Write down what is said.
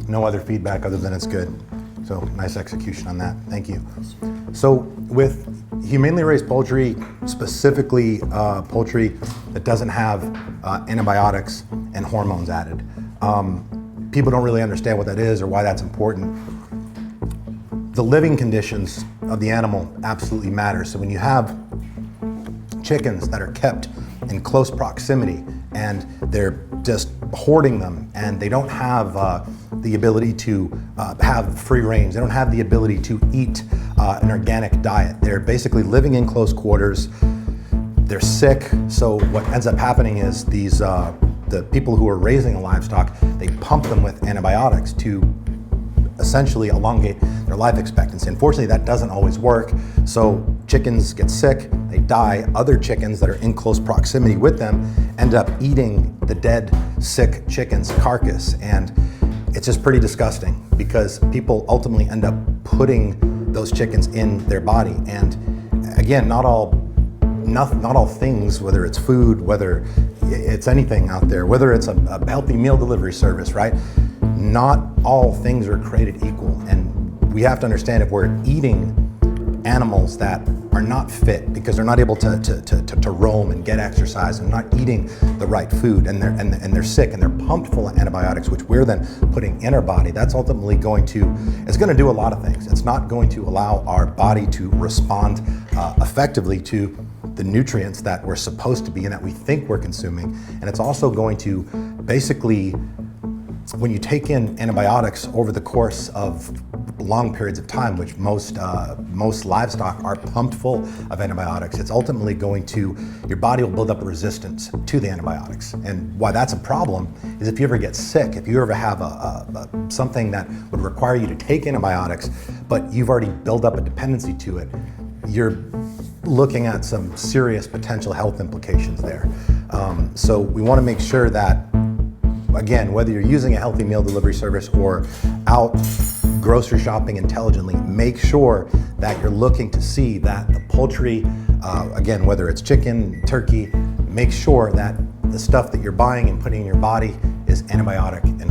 No other feedback other than it's good. So nice execution on that. Thank you. So with humanely raised poultry, specifically poultry that doesn't have antibiotics and hormones added, people don't really understand what that is or why that's important. The living conditions of the animal absolutely matter. So when you have chickens that are kept in close proximity and they're just hoarding them and they don't have the ability to have free range, they don't have the ability to eat an organic diet. They're basically living in close quarters, they're sick. So what ends up happening is these the people who are raising the livestock, they pump them with antibiotics to essentially elongate their life expectancy. Unfortunately, that doesn't always work. So chickens get sick, they die. Other chickens that are in close proximity with them end up eating the dead, sick chicken's carcass. And it's just pretty disgusting because people ultimately end up putting those chickens in their body. And again, not all things, whether it's food, whether it's anything out there, whether it's a healthy meal delivery service, right? Not all things are created equal. And we have to understand if we're eating animals that are not fit because they're not able to roam and get exercise and not eating the right food and they're sick and they're pumped full of antibiotics, which we're then putting in our body, that's ultimately going to do a lot of things. It's not going to allow our body to respond effectively to the nutrients that we're supposed to be and that we think we're consuming. And it's also going to basically, when you take in antibiotics over the course of long periods of time, which most livestock are pumped full of antibiotics, it's ultimately going to, your body will build up a resistance to the antibiotics. And why that's a problem is if you ever get sick, if you ever have something that would require you to take antibiotics, but you've already built up a dependency to it, you're looking at some serious potential health implications there. So we want to make sure that, again, whether you're using a healthy meal delivery service or out grocery shopping intelligently, make sure that you're looking to see that the poultry, again, whether it's chicken, turkey, make sure that the stuff that you're buying and putting in your body is antibiotic and